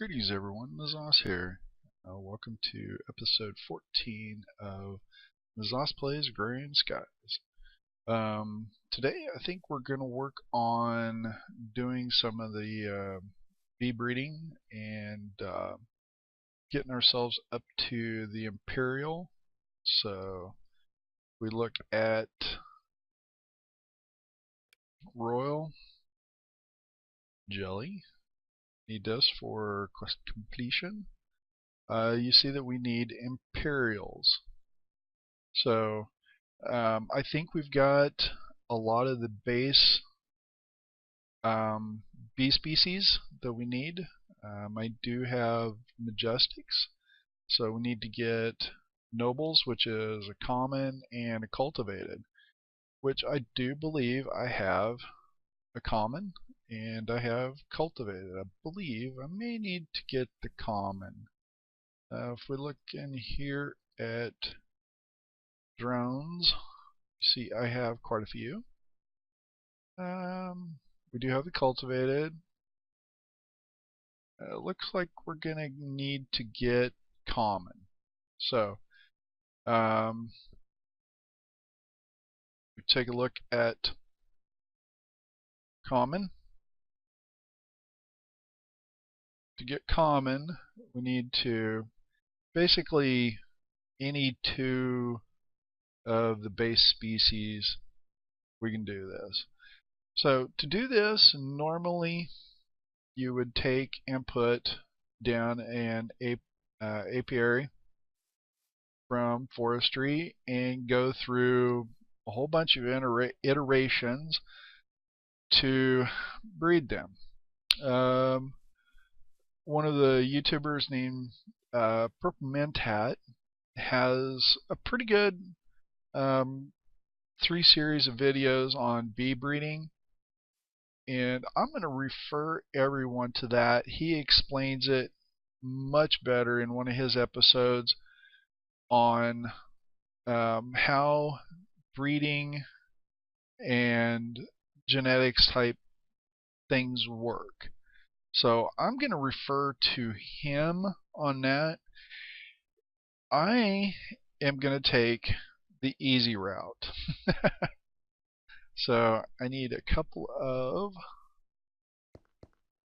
Greetings everyone, Mazahs here. Welcome to episode 14 of Mazahs Plays Agrarian Skies. Today I think we're going to work on doing some of the bee breeding and getting ourselves up to the Imperial. So we look at Royal Jelly. Need this for quest completion. You see that we need Imperials. So I think we've got a lot of the base bee species that we need. I do have Majestics, so we need to get Nobles, which is a common, and a cultivated, which I do believe I have a common and I have cultivated. I believe I may need to get the common. If we look in here at drones, you see I have quite a few. We do have the cultivated. It looks like we're gonna need to get common. So we take a look at common. To get common, we need to basically any two of the base species we can do this. So to do this, normally you would take and put down an apiary from forestry and go through a whole bunch of iterations to breed them. One of the YouTubers named Purple Mentat has a pretty good 3 series of videos on bee breeding, and I'm going to refer everyone to that. He explains it much better in one of his episodes on how breeding and genetics type things work. So I'm going to refer to him on that. I am going to take the easy route. So I need a couple of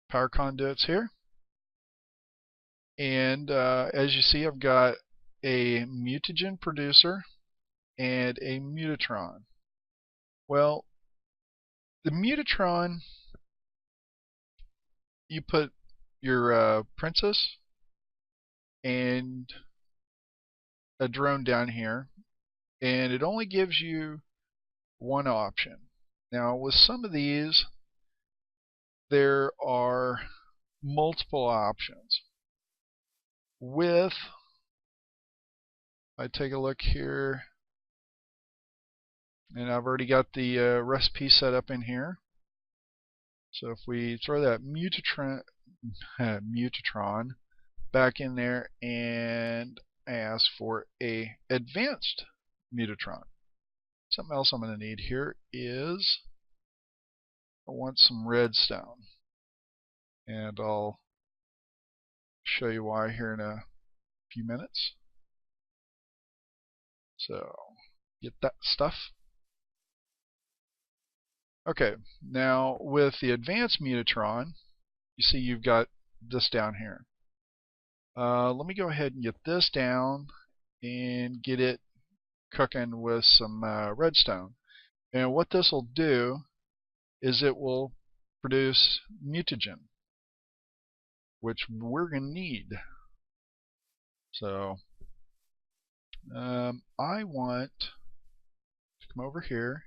power conduits here. And as you see, I've got a mutagen producer and a mutatron. Well, the mutatron, you put your princess and a drone down here, and it only gives you one option. Now with some of these there are multiple options. With, I take a look here, and I've already got the recipe set up in here. So if we throw that mutatron back in there and ask for a advanced mutatron. Something else I'm going to need here is I want some redstone, and I'll show you why here in a few minutes. So get that stuff. Okay, now with the advanced mutatron, you see you've got this down here. Let me go ahead and get this down and get it cooking with some redstone. And what this will do is it will produce mutagen, which we're going to need. So I want to come over here,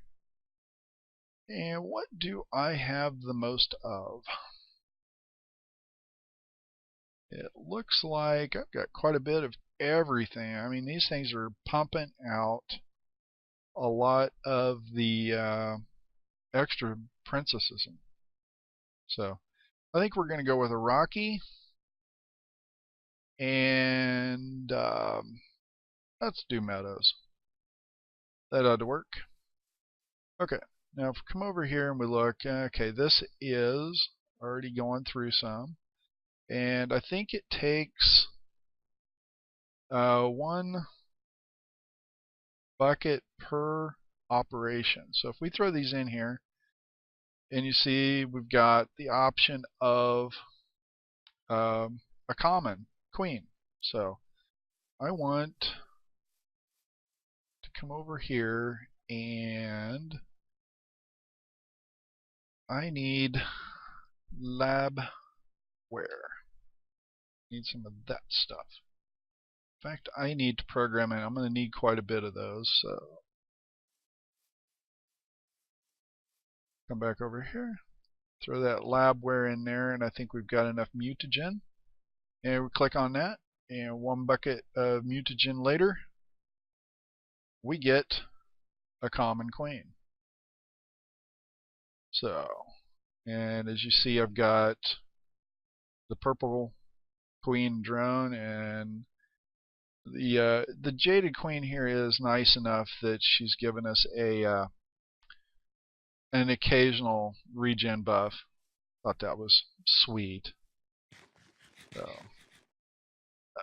and what do I have the most of? It looks like I've got quite a bit of everything. I mean, these things are pumping out a lot of the extra princesses. So I think we're going to go with a Rocky, and let's do Meadows. That ought to work. Okay, now if we come over here and we look, okay, this is already going through some. and I think it takes 1 bucket per operation. So if we throw these in here, and you see we've got the option of a common queen. So I want to come over here, and I need labware. Need some of that stuff. In fact, I need to program it. I'm going to need quite a bit of those. So come back over here, throw that labware in there, and I think we've got enough mutagen. And we click on that, and 1 bucket of mutagen later, we get a common queen. So, and as you see, I've got the purple queen drone, and the jaded queen here is nice enough that she's given us an occasional regen buff. Thought that was sweet. So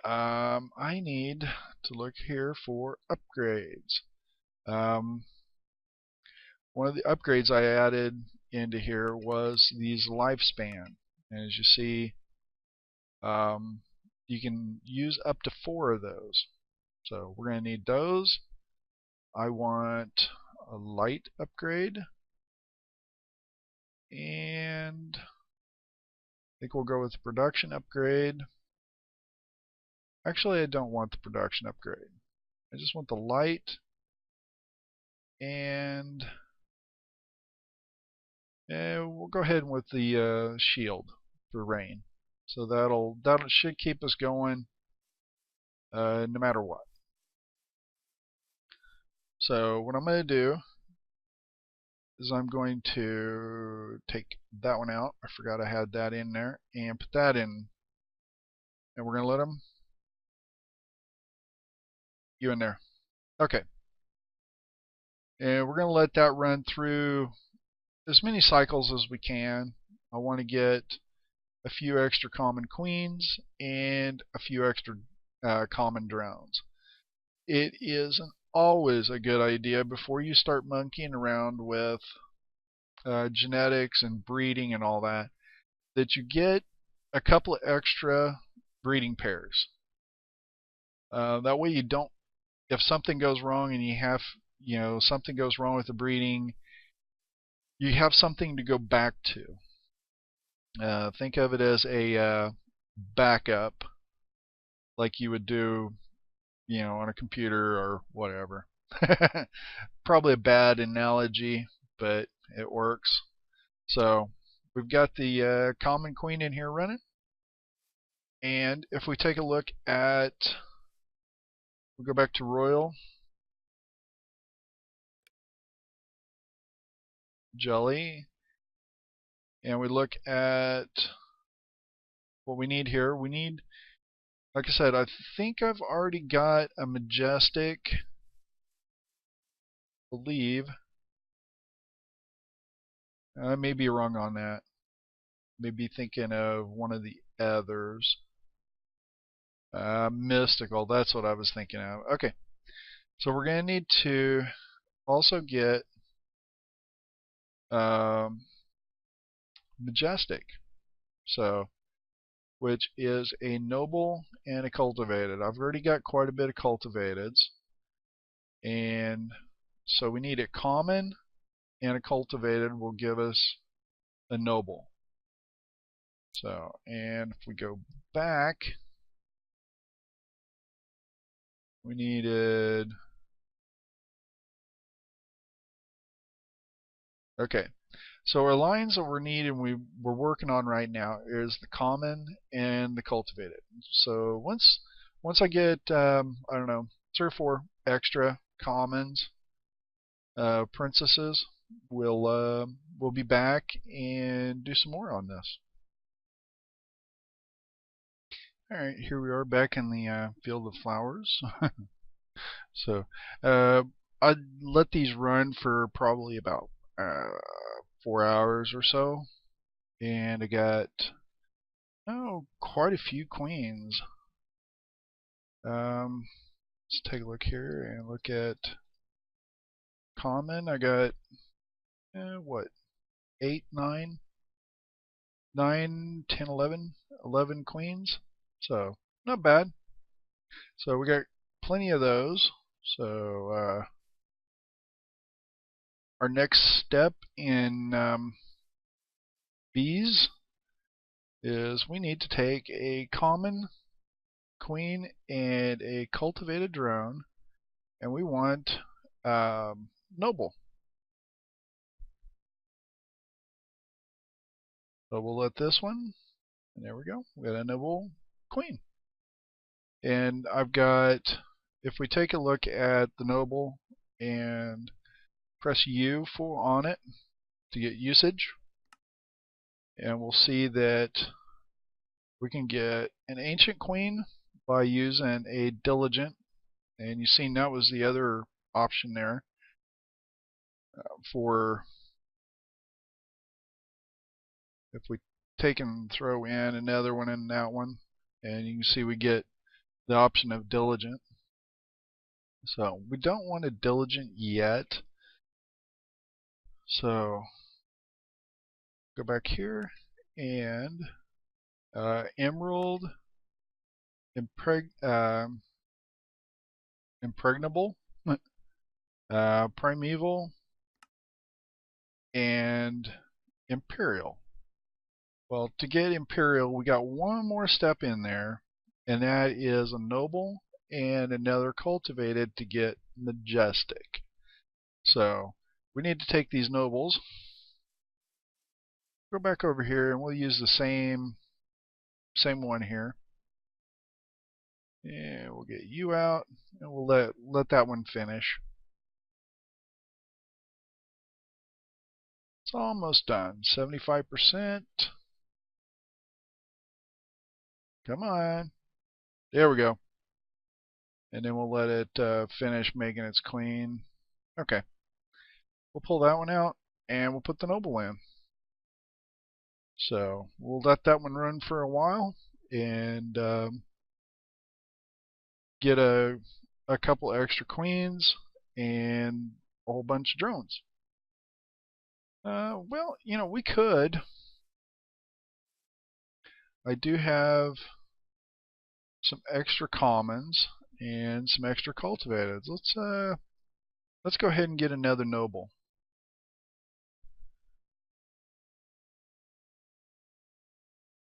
I need to look here for upgrades. One of the upgrades I added into here was these lifespan, and as you see, you can use up to 4 of those. So we're going to need those. I want a light upgrade, and I think we'll go with the production upgrade. Actually, I don't want the production upgrade. I just want the light, and we'll go ahead with the shield for rain. So that should keep us going no matter what. So what I'm going to do is I'm going to take that one out. I forgot I had that in there, and put that in. And we're going to let you in there. Okay. And we're going to let that run through as many cycles as we can. I want to get a few extra common queens and a few extra common drones. It is always a good idea before you start monkeying around with genetics and breeding and all that, that you get a couple of extra breeding pairs. That way you don't, if something goes wrong and you have, something goes wrong with the breeding, you have something to go back to. Think of it as a backup, like you would do, on a computer or whatever. Probably a bad analogy, but it works. So we've got the common queen in here running, and if we take a look at, we'll go back to Royal Jelly, and we look at what we need here. We need, like I said, I think I've already got a majestic, I believe. I may be wrong on that. Maybe thinking of one of the others. Mystical, that's what I was thinking of. Okay, so we're going to need to also get majestic, so which is a noble and a cultivated. I've already got quite a bit of cultivateds, and so we need a common and a cultivated will give us a noble. So, and if we go back, we needed, okay, so our lines that we're needing, we're working on right now is the common and the cultivated. So once I get, I don't know, 3 or 4 extra commons, princesses, we'll be back and do some more on this. Alright, here we are back in the field of flowers. So I'd let these run for probably about 4 hours or so, and I got Oh, quite a few queens. Let's take a look here and look at common. I got what, 8, 9, 9, 10, 11, 11 queens. So not bad. So we got plenty of those. So our next step in bees is we need to take a common queen and a cultivated drone, and we want noble. So we'll let this one, and there we go. We got a noble queen. And I've got, if we take a look at the noble and press U for on it to get usage, and we'll see that we can get an ancient queen by using a diligent, and you seen that was the other option there for if we take and throw in another one in that one, and you can see we get the option of diligent. So we don't want a diligent yet. So go back here and emerald, impregnable, primeval, and imperial. Well, to get imperial, we got one more step in there, and that is a noble and another cultivated to get majestic. So we need to take these nobles, go back over here, and we'll use the same one here. And we'll get you out, and we'll let that one finish. It's almost done. 75%. Come on. There we go. And then we'll let it finish making its queen. Okay. We'll pull that one out, and we'll put the noble in. So we'll let that one run for a while, and get a couple extra queens and a whole bunch of drones. Well, you know, we could. I do have some extra commons and some extra cultivateds. Let's go ahead and get another noble.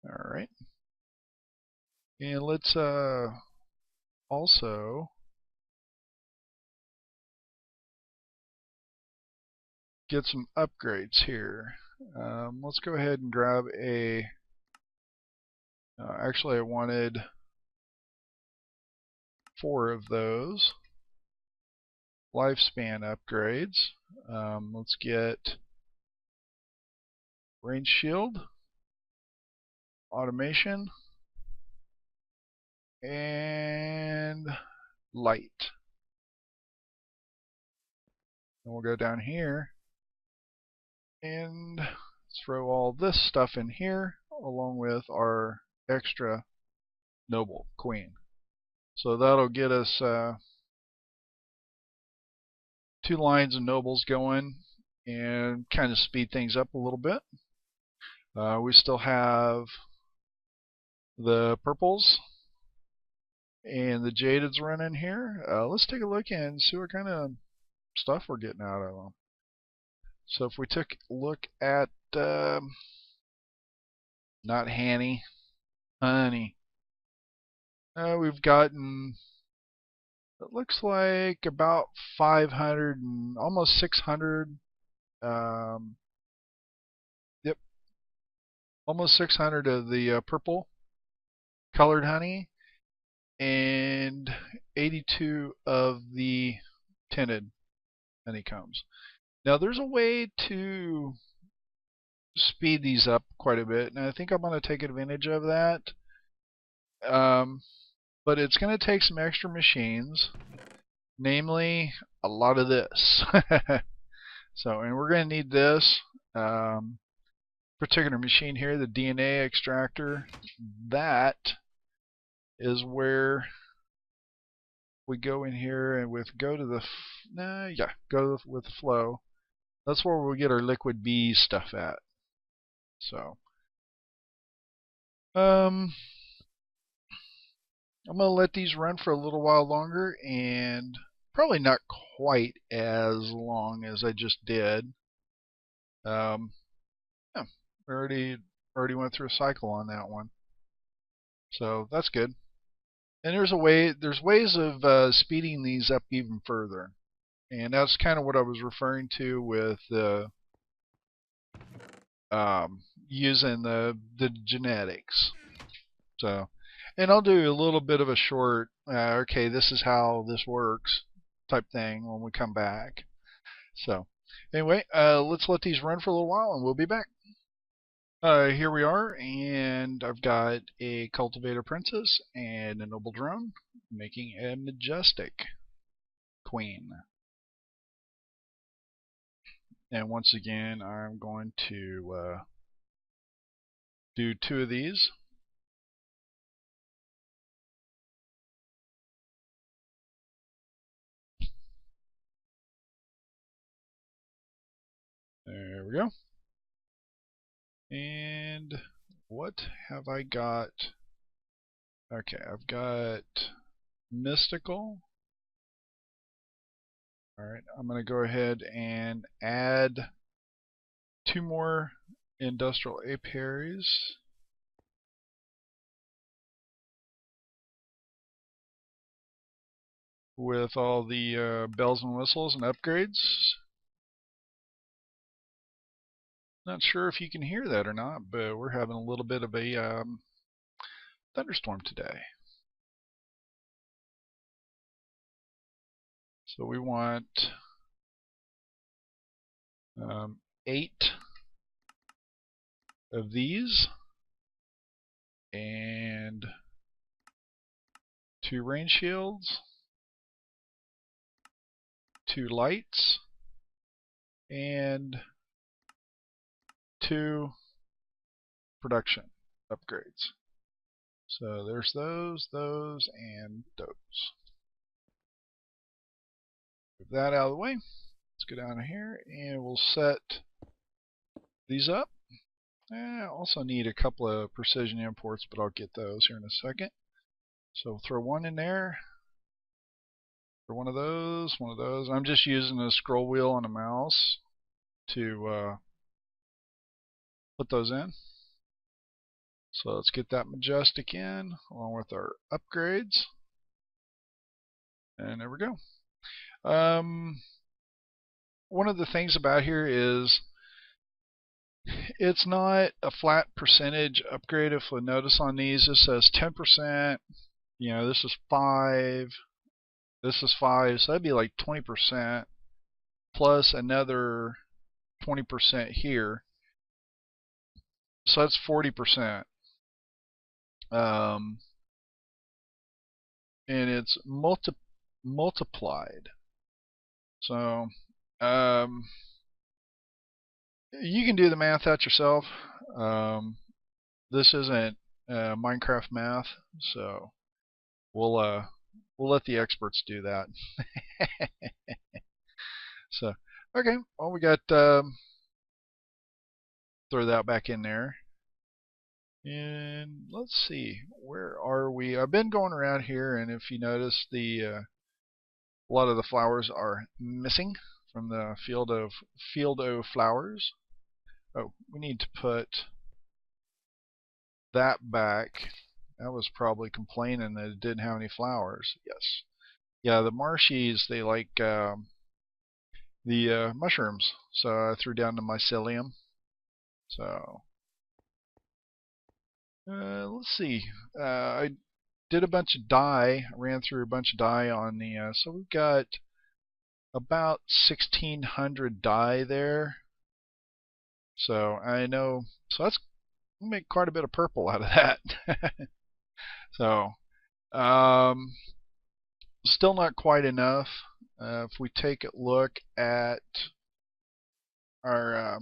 All right. And let's also get some upgrades here. Let's go ahead and grab a actually I wanted 4 of those lifespan upgrades. Let's get range shield, automation, and light. And we'll go down here and throw all this stuff in here along with our extra noble queen. So that'll get us 2 lines of nobles going and kind of speed things up a little bit. We still have the purples and the jadeds running here. Let's take a look and see what kind of stuff we're getting out of them. So if we took a look at not honey, we've gotten, it looks like about 500 and almost 600. Yep, almost 600 of the purple colored honey and 82 of the tinted honeycombs. Now there's a way to speed these up quite a bit, and I think I'm going to take advantage of that. But it's going to take some extra machines, namely a lot of this. So, and we're going to need this. particular machine here, the DNA extractor, that is where we go in here and go to the go with the flow. That's where we get our liquid B stuff at. So I'm gonna let these run for a little while longer, and probably not quite as long as I just did. Yeah, we already went through a cycle on that one, so that's good. And there's ways of speeding these up even further, and that's kind of what I was referring to with using the genetics. So, and I'll do a little bit of a short, okay, this is how this works type thing when we come back. So, anyway, let's let these run for a little while, and we'll be back. Here we are, and I've got a cultivator princess and a noble drone making a majestic queen. And once again, I'm going to do 2 of these. There we go. And what have I got? Okay, I've got mystical. Alright, I'm going to go ahead and add 2 more industrial apiaries. With all the bells and whistles and upgrades. Not sure if you can hear that or not, but we're having a little bit of a thunderstorm today. So we want 8 of these and 2 rain shields, 2 lights, and 2 production upgrades. So there's those, and those. Move that out of the way. Let's go down here and we'll set these up. I also need a couple of precision imports, but I'll get those here in a second. So we'll throw 1 in there. For one of those. I'm just using a scroll wheel on a mouse to put those in. So let's get that majestic in along with our upgrades. And there we go. One of the things about here is it's not a flat percentage upgrade. If we notice on these, this says 10%. You know, this is 5. This is 5. So that'd be like 20% plus another 20% here. So that's 40%. And it's multiplied. So you can do the math out yourself. This isn't Minecraft math, so we'll let the experts do that. So okay, well we got throw that back in there. And let's see, where are we? I've been going around here, and if you notice, a lot of the flowers are missing from the field of flowers. Oh, we need to put that back. That was probably complaining that it didn't have any flowers. Yes. Yeah, the marshies, they like the mushrooms, so I threw down the mycelium. So let's see. I did a bunch of dye. I ran through a bunch of dye on the. So we've got about 1,600 dye there. So I know. So that's make quite a bit of purple out of that. So still not quite enough. If we take a look at our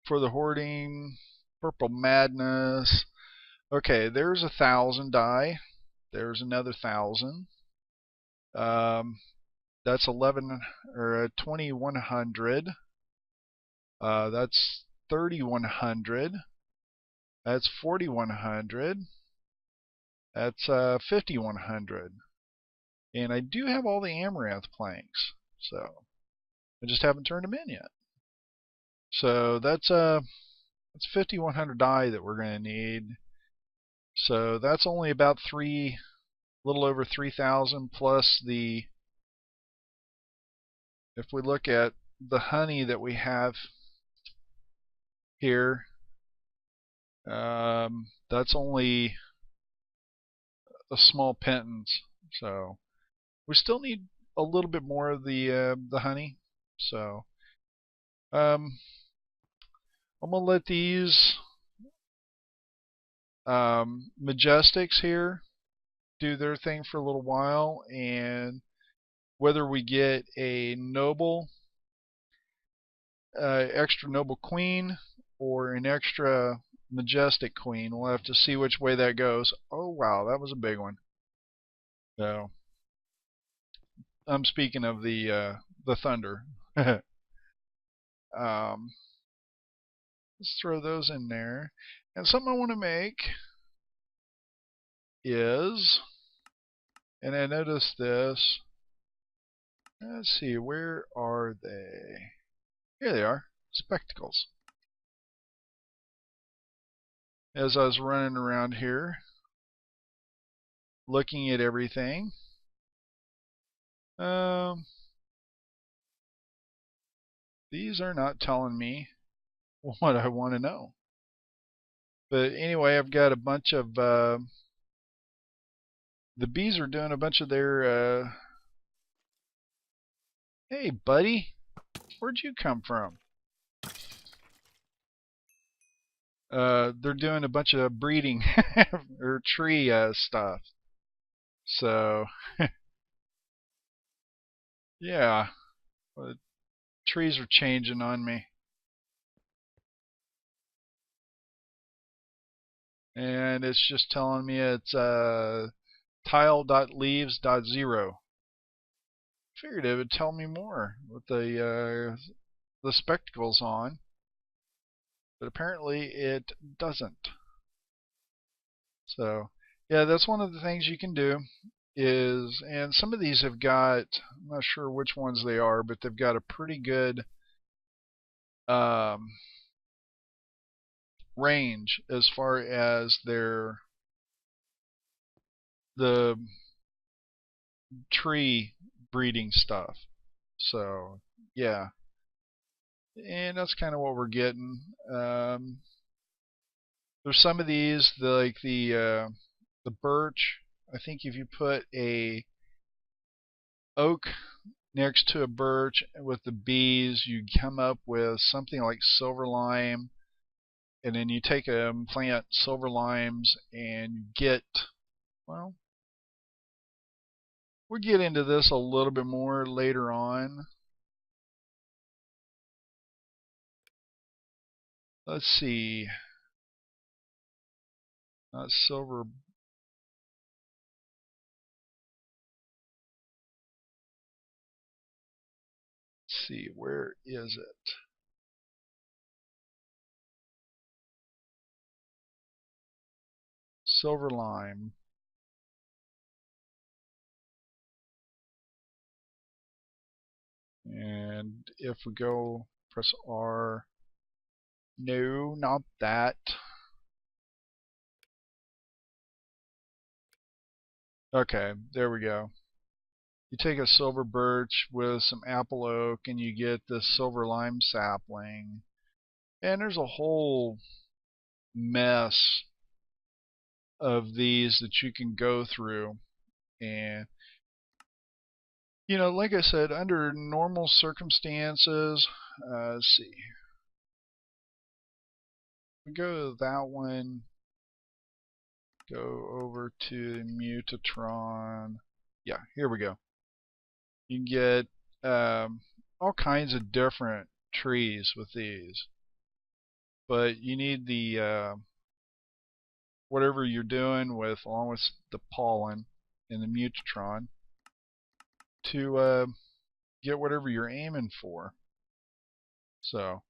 for the hoarding. Purple Madness. Okay, there's 1,000 die. There's another 1,000. That's 11 or 2,100. That's 3,100. That's 4,100. That's 5,100. And I do have all the amaranth planks, so I just haven't turned them in yet. So that's 5,100 die that we're going to need. So that's only about little over 3,000 plus the. If we look at the honey that we have here, that's only a small pittance. So we still need a little bit more of the honey. So I'm gonna let these Majestics here do their thing for a little while, and whether we get a noble, extra noble queen, or an extra majestic queen, we'll have to see which way that goes. Oh wow, that was a big one. So I'm speaking of the thunder. Let's throw those in there. And something I want to make is, and I noticed this. Let's see, where are they? Here they are, spectacles. As I was running around here, looking at everything, these are not telling me what I want to know. But anyway, I've got a bunch of, the bees are doing a bunch of their, hey buddy, where'd you come from? They're doing a bunch of breeding or tree stuff. So yeah, the trees are changing on me. And it's just telling me it's tile.leaves.0. Figured it would tell me more with the spectacles on, but apparently it doesn't. So yeah, that's one of the things you can do is, and some of these have got, I'm not sure which ones they are, but they've got a pretty good range as far as the tree breeding stuff. So yeah, and that's kind of what we're getting. There's some of these, like the birch. I think if you put a oak next to a birch with the bees, you come up with something like silver lime, and then you take a plant silver limes and you get, well, we'll get into this a little bit more later on. Let's see. Not silver. Let's see, where is it? Silver lime. And if we go press R, no, not that. Okay, there we go. You take a silver birch with some apple oak and you get this silver lime sapling. And there's a whole mess of these that you can go through. And you know, like I said, under normal circumstances, let's see. We go to that one, go over to Mutatron. Yeah, here we go. You can get all kinds of different trees with these. but you need the whatever you're doing with, along with the pollen and the mutatron, to get whatever you're aiming for. So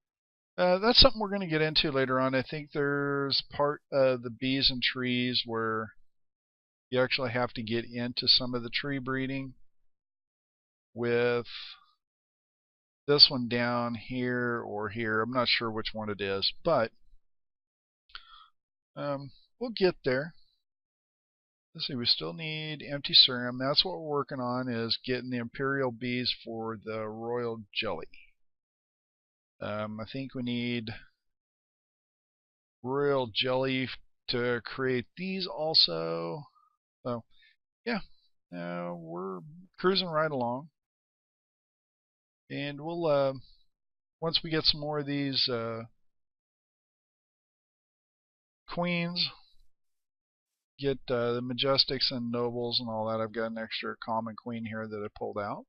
that's something we're going to get into later on. I think there's part of the bees and trees where you actually have to get into some of the tree breeding with this one down here or here. I'm not sure which one it is, but we'll get there. Let's see, we still need empty serum. That's what we're working on, is getting the imperial bees for the royal jelly. I think we need royal jelly to create these also. So yeah, we're cruising right along, and we'll once we get some more of these queens, get the majestics and nobles and all that. I've got an extra common queen here that I pulled out.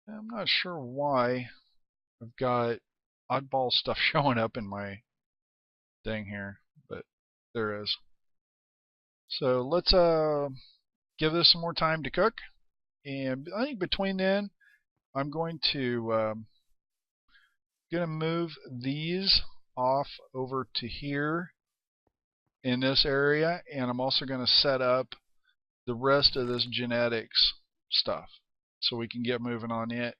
I'm not sure why I've got oddball stuff showing up in my thing here, but there is. So let's give this some more time to cook, and I think between then I'm going to move these off over to here in this area, and I'm also going to set up the rest of this genetics stuff so we can get moving on it,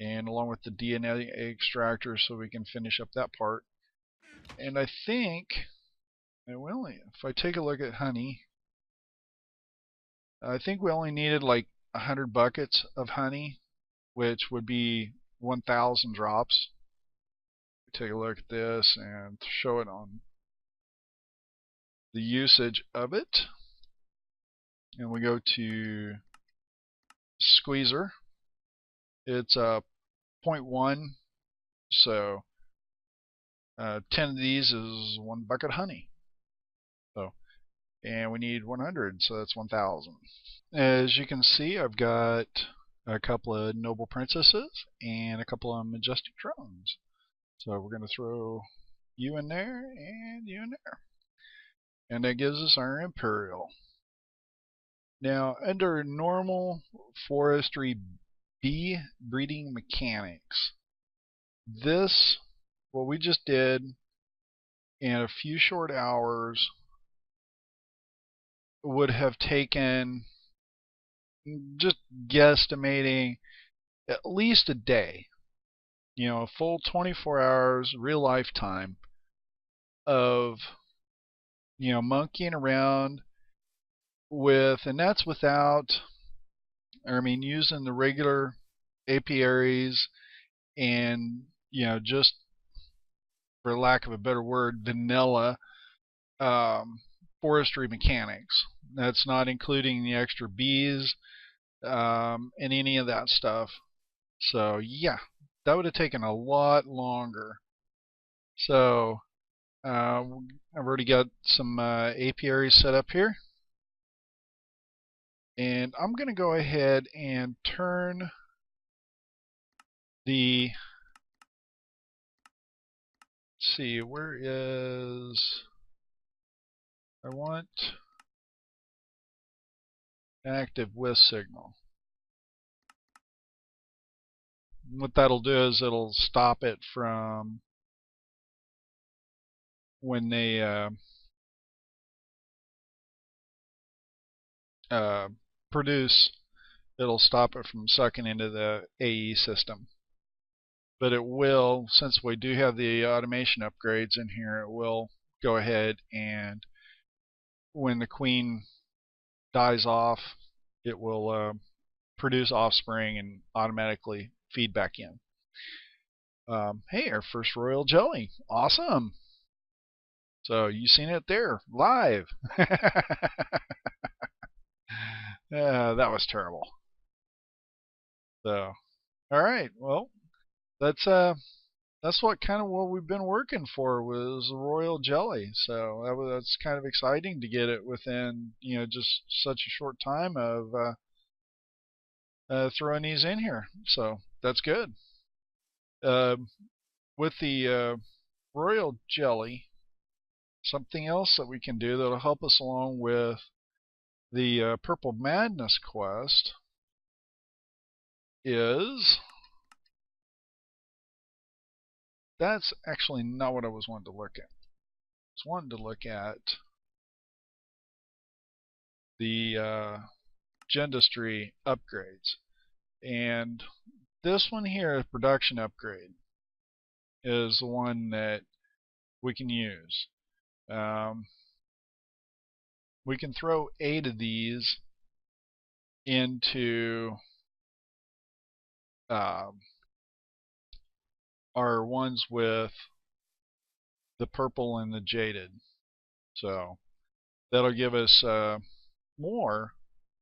and along with the DNA extractor so we can finish up that part. And I think, well, if I take a look at honey, I think we only needed like 100 buckets of honey, which would be 1,000 drops. Take a look at this and show it on the usage of it. And we go to squeezer. It's 0.1, so 10 of these is 1 bucket of honey. So, and we need 100, so that's 1,000. As you can see, I've got a couple of noble princesses and a couple of majestic drones. So we're going to throw you in there and you in there. And that gives us our imperial. Now, under normal forestry bee breeding mechanics, this, what we just did in a few short hours, would have taken, just guesstimating, at least a day. You know, a full 24 hours, real life time of, you know, monkeying around with, and that's without, I mean, using the regular apiaries and, you know, just for lack of a better word, vanilla forestry mechanics. That's not including the extra bees and any of that stuff. So yeah, that would have taken a lot longer. So I've already got some apiaries set up here, and I'm going to go ahead and turn the, let's see, where is, I want active with signal. What that'll do is it'll stop it from, when they produce, it'll stop it from sucking into the AE system. But it will, since we do have the automation upgrades in here, it will go ahead and when the queen dies off, it will produce offspring and automatically feed back in. Hey, our first royal jelly. Awesome. So you seen it there live. That was terrible. So, all right. Well, that's what kind of what we've been working for, was royal jelly. So that's kind of exciting to get it within, you know, just such a short time of throwing these in here. So that's good. With the royal jelly, something else that we can do that'll help us along with the Purple Madness quest is, that's actually not what I was wanting to look at. I was wanting to look at the GenDustry upgrades. And this one here, production upgrade, is the one that we can use. We can throw 8 of these into our ones with the purple and the jaded. So that'll give us more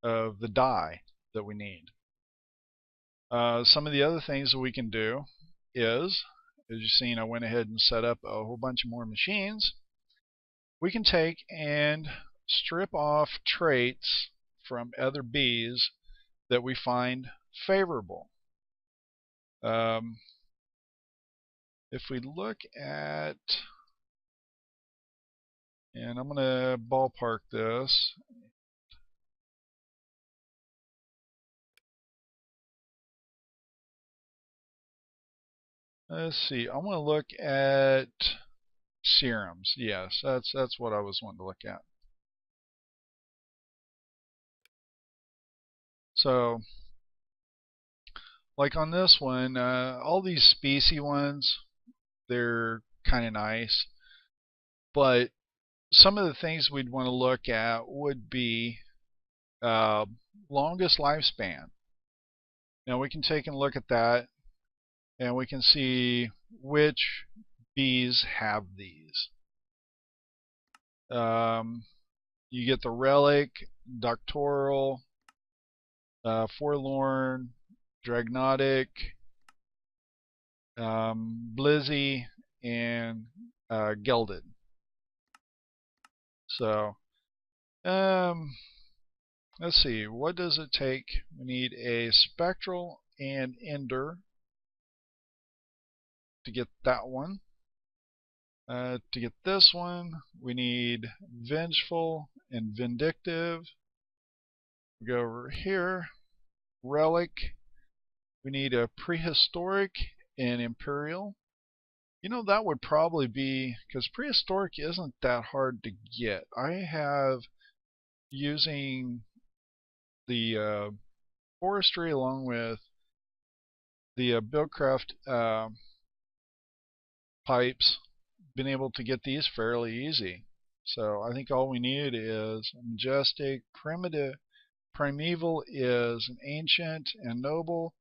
of the dye that we need. Some of the other things that we can do is, as you've seen, I went ahead and set up a whole bunch more machines. We can take and strip off traits from other bees that we find favorable. If we look at, and I'm going to ballpark this. Let's see. I want to look at serums. Yes, that's what I was wanting to look at. So, like on this one, all these species ones, they're kind of nice, but some of the things we'd want to look at would be longest lifespan. Now we can take and look at that, and we can see which bees have these. You get the relic, doctoral, forlorn, dragnotic, blizzy, and gelded. So let's see, what does it take? We need a spectral and ender to get that one. To get this one, we need vengeful and vindictive. We go over here, relic. We need a prehistoric and imperial. You know, that would probably be, because prehistoric isn't that hard to get. I have, using the forestry along with the Buildcraft pipes, been able to get these fairly easy. So I think all we need is majestic, primitive. Primeval is an ancient and noble.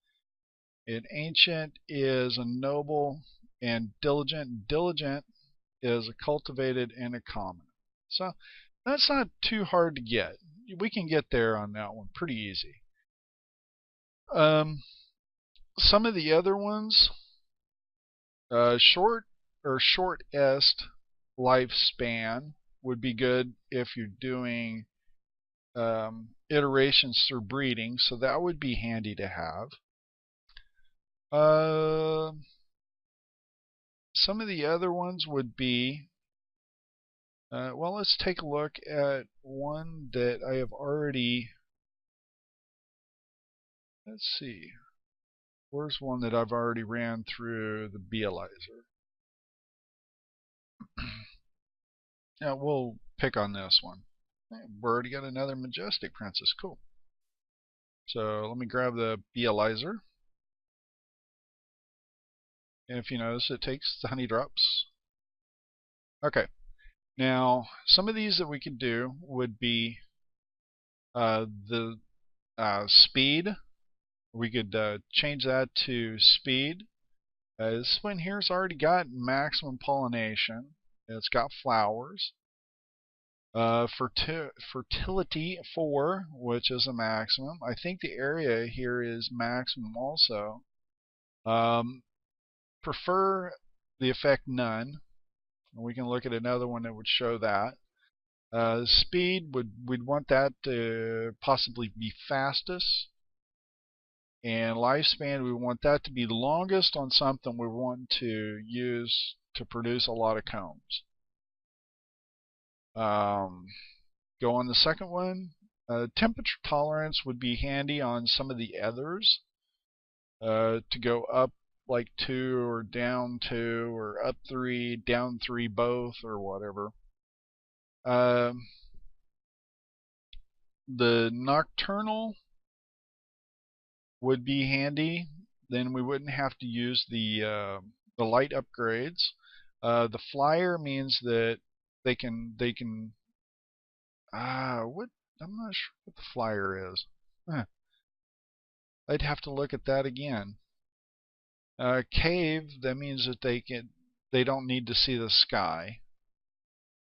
An ancient is a noble and diligent. Diligent is a cultivated and a common. So that's not too hard to get. We can get there on that one pretty easy. Some of the other ones, short or shortest lifespan would be good if you're doing iterations through breeding, so that would be handy to have. Some of the other ones would be, well, let's take a look at one that I have already, let's see, where's one that I've already ran through the Beealizer? Yeah, we'll pick on this one. We've already got another majestic princess. Cool. So let me grab the Beealizer. And if you notice, it takes the honey drops. Okay. Now, some of these that we could do would be the speed. We could change that to speed. This one here's already got maximum pollination. It's got flowers. Fertility 4, which is a maximum. I think the area here is maximum also. Prefer the effect none. We can look at another one that would show that. Speed, we'd want that to possibly be fastest. And lifespan, we want that to be longest on something we want to use to produce a lot of combs. Go on the second one. Temperature tolerance would be handy on some of the others. To go up like 2 or down 2 or up 3, down 3 both or whatever. The nocturnal would be handy. Then we wouldn't have to use the light upgrades. The flyer means that they can what, I'm not sure what the flyer is. I'd have to look at that again. Cave, that means that they don't need to see the sky.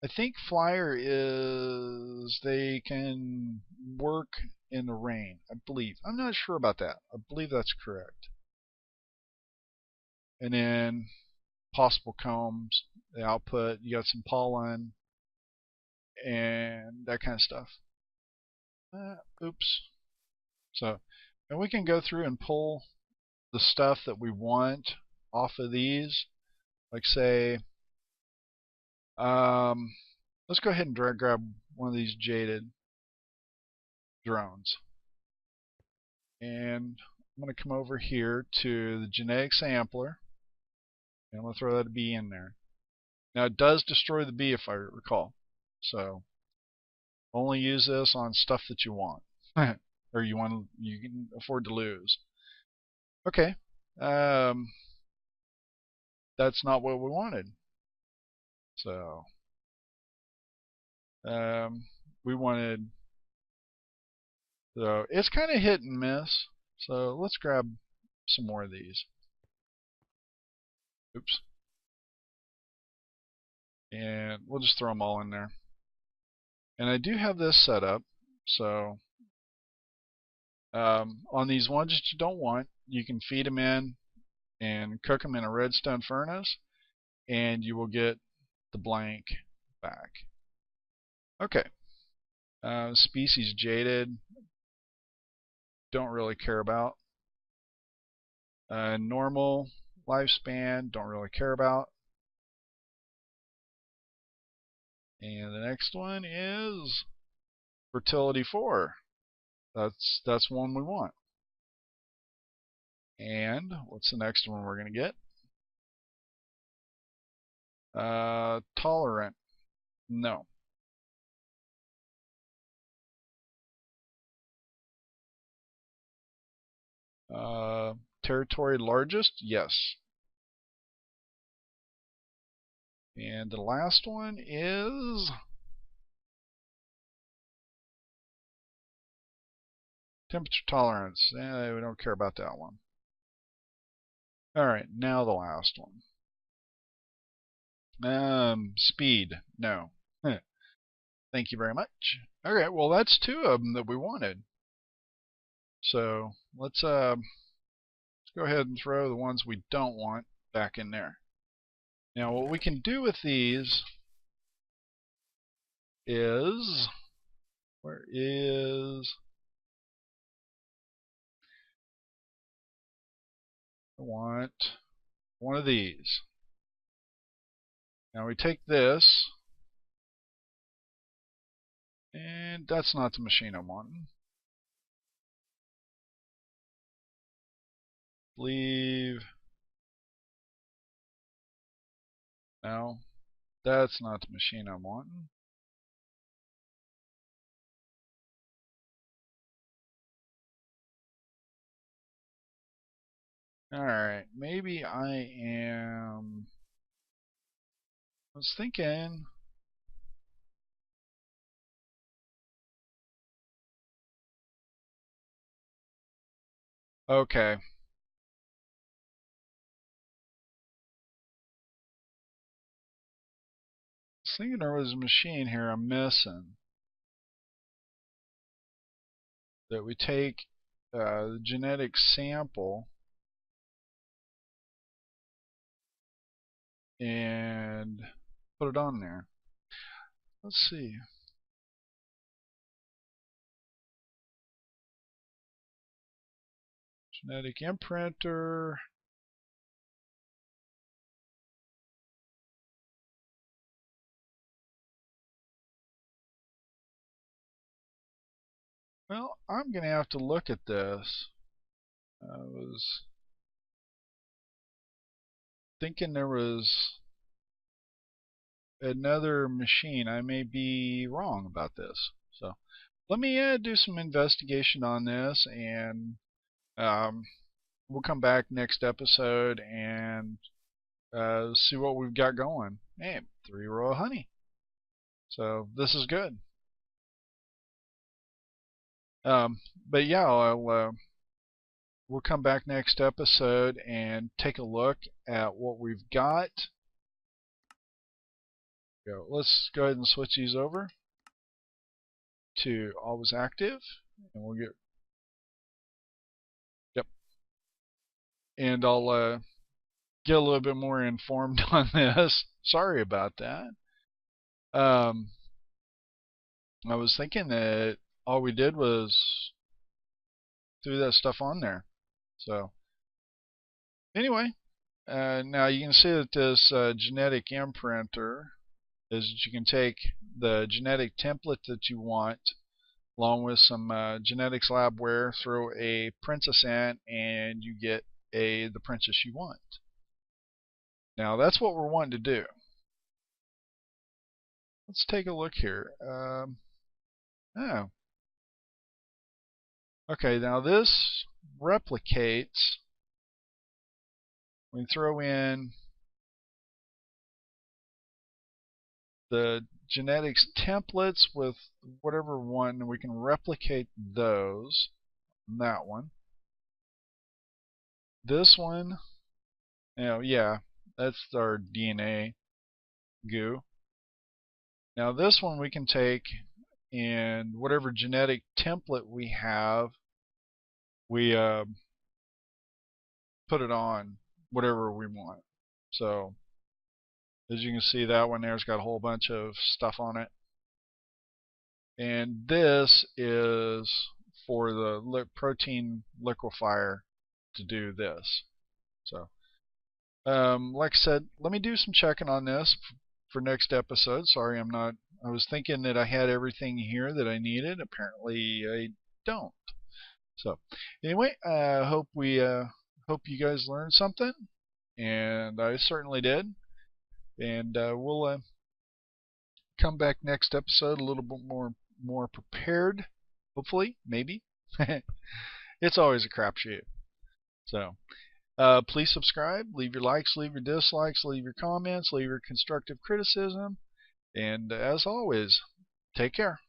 I think flyer is they can work in the rain, I believe. I'm not sure about that. I believe that's correct. And then possible combs, the output, you got some pollen and that kind of stuff. Oops. So, and we can go through and pull the stuff that we want off of these. Like say, let's go ahead and grab one of these jaded drones. And I'm going to come over here to the genetic sampler. And I'm going to throw that bee in there. Now it does destroy the bee if I recall. So only use this on stuff that you want. Or you can afford to lose. Okay. That's not what we wanted. So we wanted, so it's kind of hit and miss. So let's grab some more of these. Oops. And we'll just throw them all in there. And I do have this set up. So on these ones that you don't want, you can feed them in and cook them in a redstone furnace, and you will get the blank back. Okay. Species jaded, don't really care about. Normal lifespan, don't really care about. And the next one is fertility 4. That's one we want. And what's the next one we're going to get? Tolerant. No. Territory largest? Yes. And the last one is temperature tolerance. We don't care about that one. Alright, now the last one. Speed. No. Thank you very much. Okay, well that's 2 of them that we wanted. So let's go ahead and throw the ones we don't want back in there. Now what we can do with these is, where is, I want one of these. Now we take this, and that's not the machine I'm wanting. Leave. No, that's not the machine I'm wanting. Alright, maybe I was thinking, okay. I was thinking there was a machine here I'm missing. That we take the genetic sample and put it on there. Let's see. Genetic imprinter. Well, I'm going to have to look at this. I was thinking there was another machine. I may be wrong about this. So let me do some investigation on this, and um, we'll come back next episode and see what we've got going. Hey, 3-row of honey. So this is good. But yeah, we'll come back next episode and take a look at what we've got. Let's go ahead and switch these over to always active, and we'll get, yep, and I'll get a little bit more informed on this. Sorry about that. I was thinking that all we did was threw that stuff on there. So anyway, now you can see that this genetic imprinter is that you can take the genetic template that you want along with some genetics labware, throw a princess in, and you get the princess you want. Now that's what we're wanting to do. Let's take a look here. Oh. Okay, now this replicates. We throw in the genetics templates with whatever one, and we can replicate those. That one. This one, yeah, that's our DNA goo. Now this one we can take, and whatever genetic template we have, we put it on whatever we want. So as you can see, that one there's got a whole bunch of stuff on it. And this is for the protein liquefier to do this. So like I said, let me do some checking on this for next episode. Sorry, I was thinking that I had everything here that I needed. Apparently I don't. So anyway, hope you guys learned something, and I certainly did. And we'll come back next episode a little bit more prepared, hopefully, maybe. It's always a crapshoot. So please subscribe, leave your likes, leave your dislikes, leave your comments, leave your constructive criticism, and as always, take care.